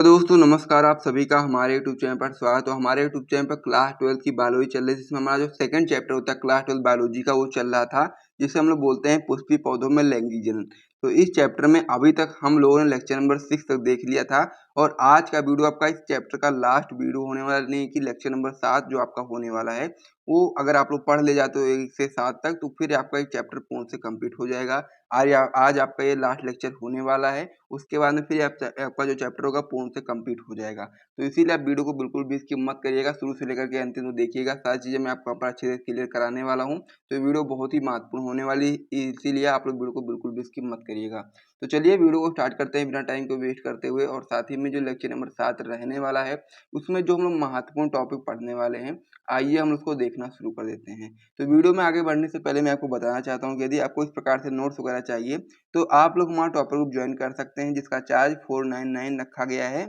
तो दोस्तों नमस्कार, आप सभी का हमारे यूट्यूब चैनल पर स्वागत है। हमारे यूट्यूब चैनल पर क्लास 12 की बायोलॉजी चल रही है, जिसमें हमारा जो सेकंड चैप्टर होता है क्लास 12 बायोलॉजी का वो चल रहा था, जिसे हम लोग बोलते हैं पुष्पीय पौधों में लैंगिक जनन। तो इस चैप्टर में अभी तक हम लोगों ने लेक्चर नंबर 6 तक देख लिया था और आज का वीडियो आपका इस चैप्टर का लास्ट वीडियो होने वाला नहीं कि लेक्चर नंबर 7 जो आपका होने वाला है, वो अगर आप लोग पढ़ ले जाते हो 1 से 7 तक तो फिर आपका ये चैप्टर पूर्ण से कंप्लीट हो जाएगा। आज आपका ये लास्ट लेक्चर होने वाला है, उसके बाद में फिर आपका जो चैप्टर होगा पूर्ण से कंप्लीट हो जाएगा। तो इसीलिए आप वीडियो को बिल्कुल भी स्किप मत करिएगा, शुरू से लेकर के अंतिम तक देखिएगा। सारी चीज़ें मैं आपको यहाँ पर अच्छे से क्लियर कराने वाला हूँ, तो ये वीडियो बहुत ही महत्वपूर्ण होने वाली है, इसीलिए आप लोग वीडियो को बिल्कुल भी स्किप मत करिएगा। तो चलिए वीडियो को स्टार्ट करते हैं बिना टाइम को वेस्ट करते हुए। और साथ ही में जो लेक्चर नंबर 7 रहने वाला है, उसमें जो हम लोग महत्वपूर्ण टॉपिक पढ़ने वाले हैं, आइए हम उसको देखना शुरू कर देते हैं। तो वीडियो में आगे बढ़ने से पहले मैं आपको बताना चाहता हूँ कि यदि आपको इस प्रकार से नोट्स वगैरह चाहिए तो आप लोग हमारा टॉपर ग्रुप ज्वाइन कर सकते हैं, जिसका चार्ज 499 रखा गया है,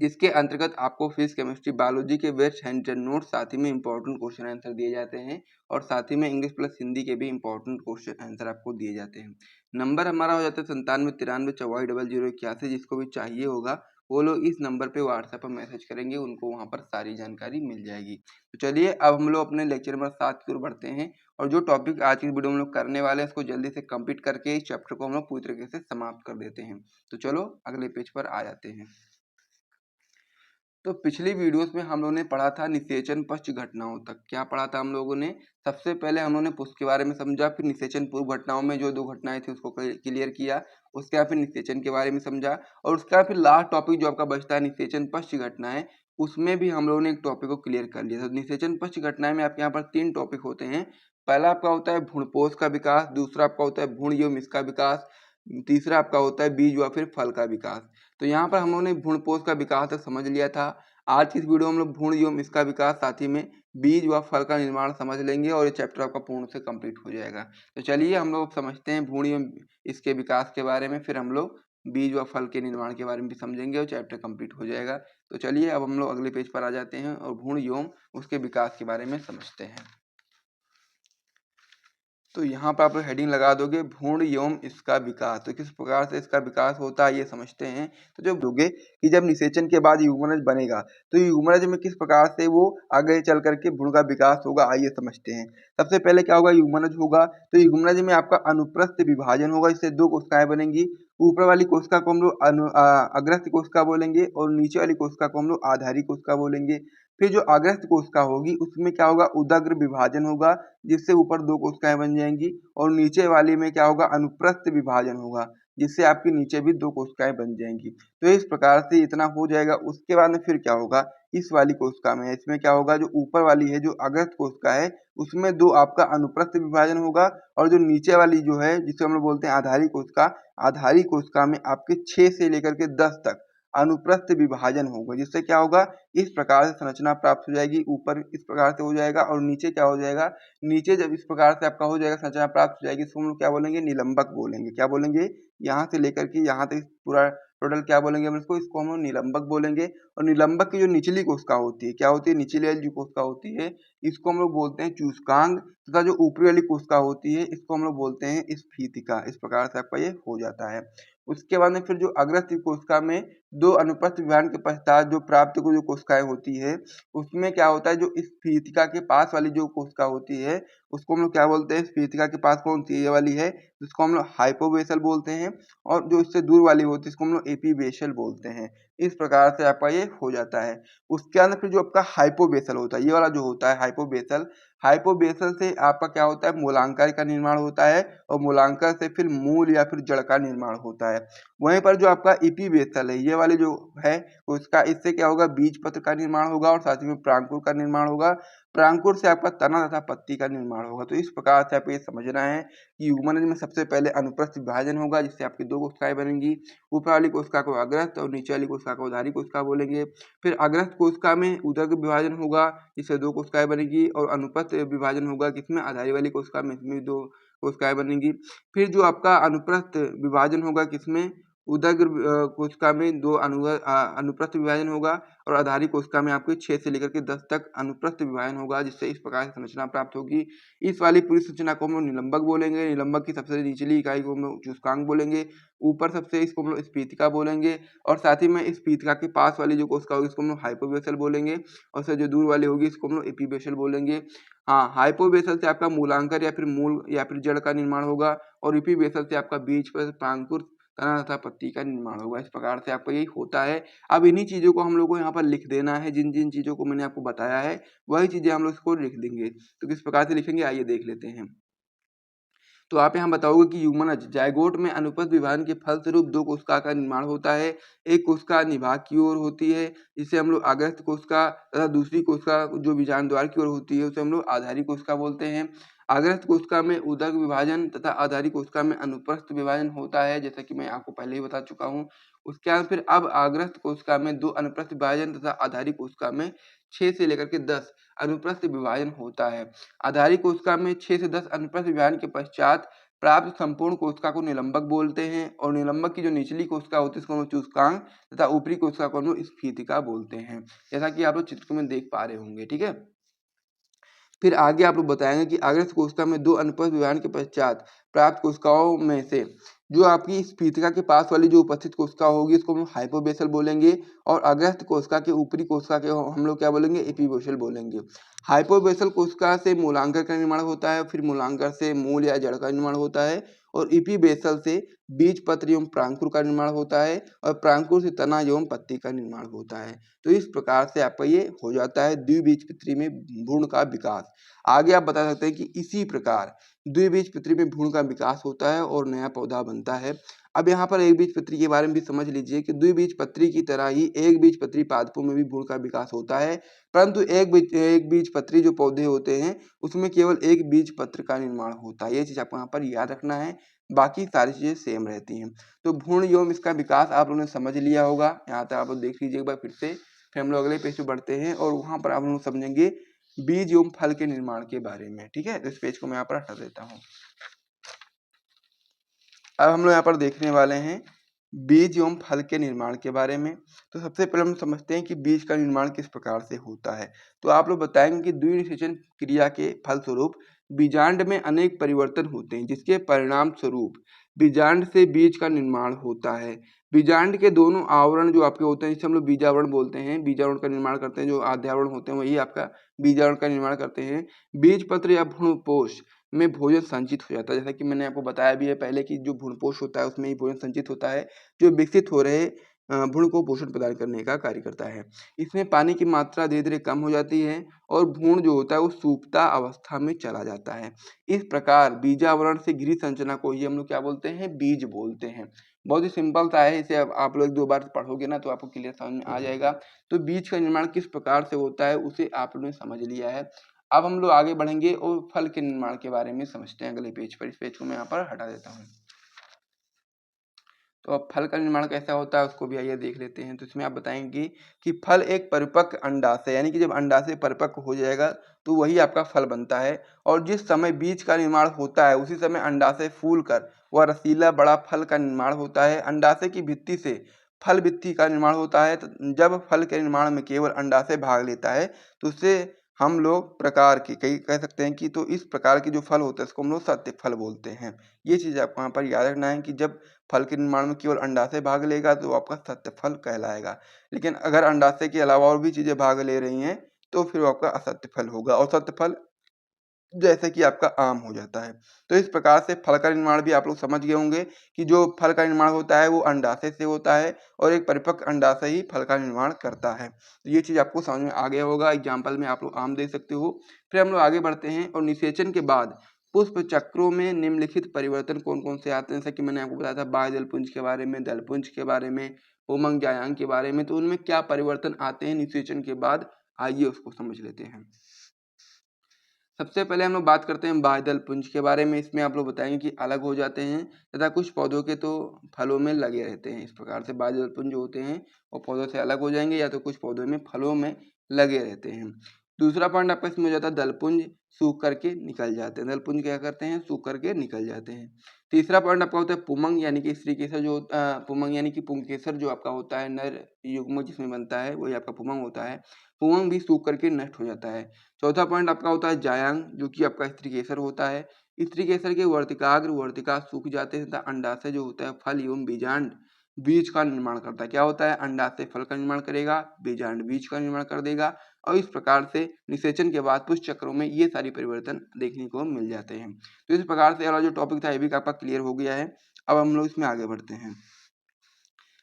जिसके अंतर्गत आपको फिजिक्स केमिस्ट्री बायोलॉजी के बेस्ट हैंड नोट्स, साथ ही में इंपॉर्टेंट क्वेश्चन आंसर दिए जाते हैं और साथ ही में इंग्लिश प्लस हिंदी के भी इंपॉर्टेंट क्वेश्चन आंसर आपको दिए जाते हैं। नंबर हमारा हो जाता है 9793 94 0081। जिसको भी चाहिए होगा वो लोग इस नंबर पे व्हाट्सएप पर मैसेज करेंगे, उनको वहाँ पर सारी जानकारी मिल जाएगी। तो चलिए अब हम लोग अपने लेक्चर नंबर 7 की ओर बढ़ते हैं और जो टॉपिक आज की वीडियो में हम लोग करने वाले हैं उसको जल्दी से कंप्लीट करके इस चैप्टर को हम लोग पूरी तरीके से समाप्त कर देते हैं। तो चलो अगले पेज पर आ जाते हैं। तो पिछली वीडियोस में हम लोगों ने पढ़ा था निषेचन पश्च घटनाओं तक। क्या पढ़ा था हम लोगों ने? सबसे पहले हम लोगों ने पुष्प के बारे में समझा, फिर निषेचन पूर्व घटनाओं में जो 2 घटनाएं थी उसको क्लियर किया, उसके बाद फिर निषेचन के बारे में समझा और उसके बाद फिर लास्ट टॉपिक जो आपका बचता है निषेचन पश्च घटनाएं, उसमें भी हम लोगों ने एक टॉपिक को क्लियर कर लिया। तो निषेचन पश्च घटनाएं में आपके यहाँ पर 3 टॉपिक होते हैं। पहला आपका होता है भ्रूणपोष का विकास, दूसरा आपका होता है भ्रूण एवं इसका विकास, तीसरा आपका होता है बीज व फिर फल का विकास। तो यहाँ पर हम लोगों ने भ्रूणपोष का विकास तक समझ लिया था। आज की इस वीडियो में हम लोग भ्रूण एवं इसका विकास, साथ ही में बीज व फल का निर्माण समझ लेंगे और ये चैप्टर आपका पूर्ण से कंप्लीट हो जाएगा। तो चलिए हम लोग समझते हैं भ्रूण एवं इसके विकास के बारे में, फिर हम लोग बीज व फल के निर्माण के बारे में भी समझेंगे और चैप्टर कंप्लीट हो जाएगा। तो चलिए अब हम लोग अगले पेज पर आ जाते हैं और भ्रूण एवं उसके विकास के बारे में समझते हैं। तो यहाँ पर आप हेडिंग लगा दोगे भ्रूण एवं इसका विकास। तो किस प्रकार से इसका विकास होता है ये समझते हैं। तो जब दोगे कि जब निषेचन के बाद युग्मनज बनेगा तो युग्मनज में किस प्रकार से वो आगे चल करके भ्रूण का विकास होगा, आइए समझते हैं। सबसे पहले क्या होगा, युग्मनज होगा। तो युग्मनज में आपका अनुप्रस्थ विभाजन होगा, इससे 2 कोशिकाएं बनेंगी। ऊपर वाली कोशिका को हम लोग अग्रस्थ कोशिका बोलेंगे और नीचे वाली कोशिका को हम लोग आधारी कोशिका बोलेंगे। फिर जो अग्रस्थ कोशिका होगी उसमें क्या होगा, उदग्र विभाजन होगा, जिससे ऊपर 2 कोशिकाएं बन जाएंगी और नीचे वाली में क्या होगा, अनुप्रस्थ विभाजन होगा, जिससे आपके नीचे भी 2 कोशिकाएं बन जाएंगी। तो इस प्रकार से इतना हो जाएगा। उसके बाद में फिर क्या होगा, इस वाली कोशिका में इसमें क्या होगा, जो ऊपर वाली है जो अग्रस्थ कोशिका है उसमें 2 आपका अनुप्रस्थ विभाजन होगा और जो नीचे वाली जो है जिसे हम लोग बोलते हैं आधारी कोशिका, आधारी कोशिका में आपके 6 से लेकर के 10 तक अनुप्रस्थ विभाजन होगा, जिससे क्या होगा, इस प्रकार से संरचना प्राप्त हो जाएगी। ऊपर इस प्रकार से हो जाएगा और नीचे क्या हो जाएगा, नीचे जब इस प्रकार से आपका हो जाएगा, संरचना प्राप्त हो जाएगी, इसको हम लोग क्या बोलेंगे, निलंबक बोलेंगे। क्या बोलेंगे, यहाँ से लेकर के यहाँ तक पूरा टोटल क्या बोलेंगे हम इसको हम लोग निलंबक बोलेंगे। और निलंबक की जो निचली कोशिका होती है, क्या होती है, निचली वाली जो कोशिका होती है इसको हम लोग बोलते हैं चूस्कांग, तथा जो ऊपरी वाली कोशिका होती है इसको हम लोग बोलते हैं स्फीतिका। इस प्रकार से आपका ये हो जाता है। उसके बाद में फिर जो अग्रस्थ कोशिका में 2 अनुप्रस्थ विभाजन के पश्चात जो प्राप्त को जो कोशिकाएं होती है उसमें क्या होता है, जो स्फीतिका के पास वाली जो कोशिका होती है उसको हम लोग क्या बोलते हैं, स्फीतिका के पास कौन सी ये वाली है जिसको हम लोग हाइपोबेसल बोलते हैं, और जो इससे दूर वाली होती है इसको हम लोग एपीबेसल बोलते हैं। इस प्रकार से आपका ये हो जाता है। उसके अंदर फिर जो आपका हाइपोबेसल होता है, ये वाला जो होता है हाइपोबेसल, हाइपोबेसल से आपका क्या होता है, मूलांकर का निर्माण होता है और मूलांकर से फिर मूल या फिर जड़ का निर्माण होता है। वहीं पर जो आपका एपीबेसल है, ये वाले जो है उसका, इससे क्या होगा, बीज पत्र का निर्माण होगा और साथ ही में प्रांकुर का निर्माण होगा। प्रांकुर से आपका तना तथा पत्ती का निर्माण होगा। तो इस प्रकार से आपको ये समझना है कि युग्मनज में सबसे पहले अनुप्रस्थ विभाजन होगा, जिससे आपकी 2 कोशिकाएं बनेंगी। ऊपर वाली कोशिका को अग्रस्थ और नीचे वाली कोशिका को उदारी कोशिका बोलेंगे। फिर अग्रस्थ कोशिका में उदग्र विभाजन होगा, जिससे 2 कोशिकाएं बनेगी और अनुप्रस्थ विभाजन होगा किसमें, आधारी वाली कोशिका में, इसमें 2 कोशिकाएं बनेंगी। फिर जो आपका अनुप्रस्थ विभाजन होगा किसमें, उदग्र कोशिका में 2 अनुप्रस्थ विभाजन होगा और आधारी कोशिका में आपके 6 से लेकर के 10 तक अनुप्रस्थ विभाजन होगा, जिससे इस प्रकार की संरचना प्राप्त होगी। इस वाली पूरी संरचना को हम लोग निलंबक बोलेंगे। निलंबक की सबसे निचली इकाई को हम लोग सूचकांक बोलेंगे। ऊपर सबसे इसको हम लोग स्फीतिका बोलेंगे और साथ ही में स्फीतिका के पास वाली जो कोशिका होगी इसको हम लोग हाइपोबेसल बोलेंगे और उससे जो दूर वाली होगी इसको हम लोग एपीबेसल बोलेंगे। हाँ, हाइपोबेसल से आपका मूलांकर या फिर मूल या फिर जड़ का निर्माण होगा और एपीबेसल से आपका बीज पर प्रांकुर तना तथा पत्ती का निर्माण होगा। इस प्रकार से आपका यही होता है। अब इन्हीं चीज़ों को हम लोग को यहाँ पर लिख देना है। जिन-जिन चीज़ों को मैंने आपको बताया है वही चीज़ें हम लोग इसको लिख देंगे। तो किस प्रकार से लिखेंगे आइए देख लेते हैं। तो आप यहाँ बताओगे कि ह्यूमनज जायगोट में अनुपस्थ विभाजन के फलस्वरूप 2 कोशिका का निर्माण होता है। एक कोशिका निभाग की ओर होती है जिसे हम लोग आग्रस्थ कोशिका तथा दूसरी कोशिका जो बीजांड द्वार की ओर होती है उसे हम लोग आधारी कोशिका बोलते हैं। आग्रस्थ कोशिका में उदक विभाजन तथा आधारी कोशिका में अनुप्रस्थ विभाजन होता है, जैसा कि मैं आपको पहले ही बता चुका हूँ। उसके बाद फिर अब आग्रस्थ कोशिका में 2 अनुप्रस्थ विभाजन तथा आधारी कोशिका में 6 से लेकर के 10 अनुप्रस्थ विभाजन होता है। आधारी कोशिका में 6 से 10 अनुप्रस्थ विभाजन के पश्चात प्राप्त संपूर्ण कोशिका को निलंबक बोलते हैं और निलंबक की जो निचली कोशिका होती है उसको हम लोग सूचकांक तथा ऊपरी कोशिका को हम लोग स्फीतिका बोलते हैं, जैसा कि आप लोग चित्र में देख पा रहे होंगे। ठीक है, फिर आगे आप लोग बताएंगे कि आग्रस्थ कोशिका में 2 अनुप्रस्थ विभाजन के पश्चात प्राप्त कोशिकाओं में से जो आपकी स्फीतिका के पास वाली जो उपस्थित कोशिका होगी उसको हम हाइपोबेसल बोलेंगे और अग्रस्थ कोशिका के ऊपरी कोशिका के हम लोग क्या बोलेंगे एपीबेसल बोलेंगे। हाइपोबेसल कोशिका से मूलांकर का निर्माण होता है, फिर मूलांकर से मूल या जड़ का निर्माण होता है और एपीबेसल से बीज पत्र एवं प्रांकुर का निर्माण होता है और प्रांकुर से तना एवं पत्ती का निर्माण होता है। तो इस प्रकार से आपका ये हो जाता है द्विबीजपत्री में भ्रूण का विकास। आगे आप बता सकते हैं कि इसी प्रकार द्विबीजपत्री में भ्रूण का विकास होता है और नया पौधा बनता है। अब यहाँ पर एक बीजपत्री के बारे में भी समझ लीजिए कि द्विबीजपत्री की तरह ही एक बीजपत्री पादपों में भी भ्रूण का विकास होता है, परंतु एक बीजपत्री जो पौधे होते हैं उसमें केवल एक बीजपत्र का निर्माण होता है। ये चीज आपको यहाँ पर याद रखना है, बाकी सारी चीजें सेम रहती हैं। तो भ्रूण एवं इसका विकास आप लोगों ने समझ लिया होगा। यहाँ तक आप लोग देख लीजिए एक बार फिर से, फिर हम लोग अगले पेज पे बढ़ते हैं और वहां पर आप लोग समझेंगे बीज एवं फल के निर्माण के बारे में। ठीक है, तो इस पेज को मैं यहाँ पर हटा देता हूँ। अब हम लोग यहाँ पर देखने वाले हैं बीज एवं फल के निर्माण के बारे में। तो सबसे पहले हम समझते हैं कि बीज का निर्माण किस प्रकार से होता है। तो आप लोग बताएंगे कि द्विनिषेचन क्रिया के फलस्वरूप बीजांड में अनेक परिवर्तन होते हैं, जिसके परिणाम स्वरूप बीजांड से बीज का निर्माण होता है। बीजांड के दोनों आवरण जो आपके होते हैं जिसे हम लोग बीजावरण बोलते हैं, बीजावरण का निर्माण करते हैं। जो आद्यावरण होते हैं वही आपका बीजावरण का निर्माण करते हैं। बीज पत्र या भ्रूणपोष में भोजन संचित हो जाता है, जैसा कि मैंने आपको बताया भी है पहले कि जो भ्रूणपोष होता है उसमें ही भोजन संचित होता है जो विकसित हो रहे भ्रूण को पोषण प्रदान करने का कार्य करता है। इसमें पानी की मात्रा धीरे धीरे कम हो जाती है और भ्रूण जो होता है वो सुप्ता अवस्था में चला जाता है। इस प्रकार बीजावरण से घिरी संरचना को ही हम लोग क्या बोलते हैं, बीज बोलते हैं। बहुत ही सिंपल सा है, इसे आप लोग 2 बार पढ़ोगे ना तो आपको क्लियर समझ में आ जाएगा। तो बीज का निर्माण किस प्रकार से होता है उसे आप लोगों ने समझ लिया है। अब हम लोग आगे बढ़ेंगे और फल के निर्माण के बारे में समझते हैं अगले पेज पर। इस पेज को मैं यहाँ पर हटा देता हूँ। तो अब फल का निर्माण कैसा होता है उसको भी आइए देख लेते हैं। तो इसमें आप बताएंगे कि फल एक परिपक्व अंडाशय, यानी कि जब अंडाशय परिपक्व हो जाएगा तो वही आपका फल बनता है और जिस समय बीज का निर्माण होता है उसी समय अंडाशय फूलकर वह रसीला बड़ा फल का निर्माण होता है। अंडाशय की भित्ति से फल भित्ति का निर्माण होता है। तो जब फल के निर्माण में केवल अंडाशय भाग लेता है तो उससे हम लोग प्रकार की कई कह सकते हैं कि तो इस प्रकार की जो फल होता है उसको हम लोग सत्य फल बोलते हैं। ये चीज आपको यहाँ पर याद रखना है कि जब फल के निर्माण में केवल अंडाशय भाग लेगा तो आपका सत्य फल कहलाएगा, लेकिन अगर अंडाशय के अलावा और भी चीजें भाग ले रही हैं तो फिर वो आपका असत्य फल होगा और सत्य फल जैसे कि आपका आम हो जाता है। तो इस प्रकार से फल का निर्माण भी आप लोग समझ गए होंगे कि जो फल का निर्माण होता है वो अंडाशय से होता है और एक परिपक्व अंडाशय ही फल का निर्माण करता है। तो ये चीज आपको समझ में आ गया होगा। एग्जाम्पल में आप लोग आम दे सकते हो। फिर हम लोग आगे बढ़ते हैं और निषेचन के बाद पुष्प चक्रों में निम्नलिखित परिवर्तन कौन कौन से आते हैं, जैसा कि मैंने आपको बताया था बाह्य दलपुंज के बारे में, दलपुंज के बारे में, उमंग जायांग के बारे में। तो उनमें क्या परिवर्तन आते हैं निषेचन के बाद, आइए उसको समझ लेते हैं। सबसे पहले हम लोग बात करते हैं बाह्य दलपुंज के बारे में। इसमें आप लोग बताएंगे कि अलग हो जाते हैं तथा कुछ पौधों के तो फलों में लगे रहते हैं। इस प्रकार से बाह्य दलपुंज जो होते हैं वो पौधों से अलग हो जाएंगे या तो कुछ पौधों में फलों में लगे रहते हैं। दूसरा पॉइंट आपका इसमें हो जाता है दलपुंज सूख करके निकल जाते हैं। दलपुंज क्या करते हैं, सूख करके निकल जाते हैं। तीसरा पॉइंट आपका होता है पुमंग यानी कि स्त्री केसर जो पुमंग यानी कि पुंकेसर जो आपका होता है नर युग्म जिसमें बनता है वही आपका पुमंग होता है। पुमंग भी सूख करके नष्ट हो जाता है। चौथा पॉइंट आपका होता है जायांग जो कि आपका स्त्री केसर होता है। स्त्री केसर के वर्तिकाग्र वर्तिका सूख जाते हैं तथा अंडाशय जो होता है फल एवं बीजांड बीज का निर्माण करता है। क्या होता है, अंडाशय फल का निर्माण करेगा, बीजांड बीज का निर्माण कर देगा और इस प्रकार से निषेचन के बाद पुष्प चक्रों में ये सारी परिवर्तन देखने को मिल जाते हैं। तो इस प्रकार से वाला जो टॉपिक था ये भी आपका क्लियर हो गया है। अब हम लोग इसमें आगे बढ़ते हैं।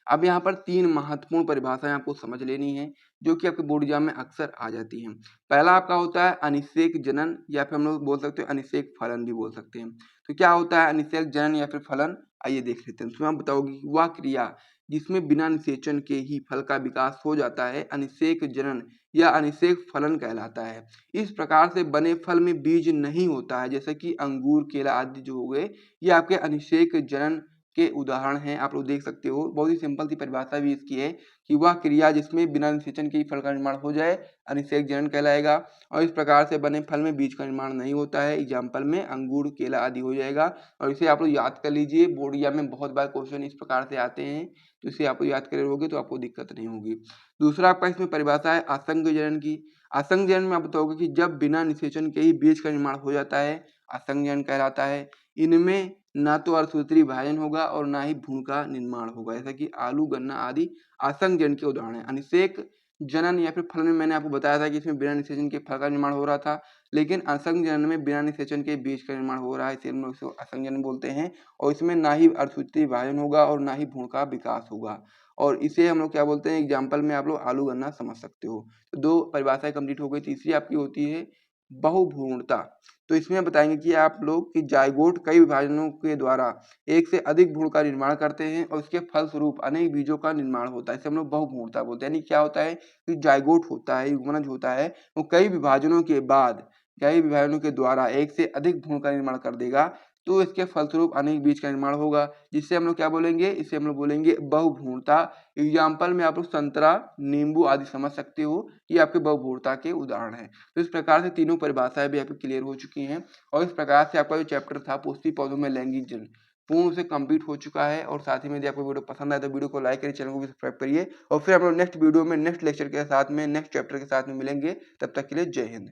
अब यहाँ पर 3 महत्वपूर्ण परिभाषाएं आपको समझ लेनी है जो कि आपके बोर्ड एग्जाम में अक्सर आ जाती हैं। पहला आपका होता है अनिषेक जनन या फिर हम लोग बोल सकते हैं अनिषेक फलन भी बोल सकते हैं। तो क्या होता है अनिषेक जनन या फिर फलन, आइए देख लेते हैं। उसमें आप बताओगे कि वह क्रिया जिसमें बिना निषेचन के ही फल का विकास हो जाता है अनिषेक जनन या अनिषेक फलन कहलाता है। इस प्रकार से बने फल में बीज नहीं होता है, जैसे कि अंगूर केला आदि जो हो गए ये आपके अनिषेक जनन के उदाहरण हैं। आप लोग देख सकते हो, बहुत ही सिंपल सी परिभाषा भी इसकी है कि वह क्रिया जिसमें बिना निषेचन के ही फल का निर्माण हो जाए अनिषेक जनन कहलाएगा और इस प्रकार से बने फल में बीज का निर्माण नहीं होता है। एग्जाम्पल में अंगूर केला आदि हो जाएगा और इसे आप लोग याद कर लीजिए, बोर्ड एग्जाम में बहुत बार क्वेश्चन इस प्रकार से आते हैं, तो इसे आप लोग याद करे रहोगे तो आपको दिक्कत नहीं होगी। दूसरा आपका इसमें परिभाषा है असंग जनन की। असंग जनन में आप बताओगे कि जब बिना निषेचन के ही बीज का निर्माण हो जाता है असंग जनन कहलाता है। इनमें ना तो अर्धसूत्री विभाजन होगा और ना ही भ्रूण का निर्माण होगा, जैसा कि आलू गन्ना आदि असंग जनन के उदाहरण हैं। अनिषेक जनन या फिर फलन में मैंने आपको बताया था कि इसमें बिना निषेचन के फल का निर्माण हो रहा था, लेकिन असंग जनन में बिना निषेचन के बीज का निर्माण हो रहा है, इसे हम लोग असंग जनन बोलते हैं। और इसमें ना ही अर्धसूत्री विभाजन होगा और ना ही भ्रूण का विकास होगा और इसे हम लोग क्या बोलते हैं, एग्जाम्पल में आप लोग आलू गन्ना समझ सकते हो। तो 2 परिभाषाएं कंप्लीट हो गई। तीसरी आपकी होती है बहुभ्रूणता। तो इसमें बताएंगे कि आप लोग कि जाइगोट कई विभाजनों के द्वारा एक से अधिक भ्रूण का निर्माण करते हैं और उसके फलस्वरूप अनेक बीजों का निर्माण होता है, इसे हम लोग बहुभ्रूणता बोलते हैं। यानी क्या होता है कि जाइगोट होता है, युग्मनज होता है, वो कई विभाजनों के द्वारा एक से अधिक भ्रूण का निर्माण कर देगा, तो इसके फलस्वरूप अनेक बीज का निर्माण होगा, जिससे हम लोग क्या बोलेंगे, इसे हम लोग बोलेंगे बहुभ्रूणता। एग्जाम्पल में आप लोग संतरा नींबू आदि समझ सकते हो, ये आपके बहुभ्रूणता के उदाहरण हैं। तो इस प्रकार से तीनों परिभाषाएं भी आपकी क्लियर हो चुकी हैं और इस प्रकार से आपका जो चैप्टर था पुष्पी पौधों में लैंगिक जनन पूर्ण से कंप्लीट हो चुका है। और साथ ही में यदि आपको वीडियो पसंद आए तो वीडियो को लाइक करिए, चैनल को भी सब्सक्राइब करिए और फिर हम लोग नेक्स्ट वीडियो में नेक्स्ट लेक्चर के साथ में नेक्स्ट चैप्टर के साथ में मिलेंगे। तब तक के लिए जय हिंद।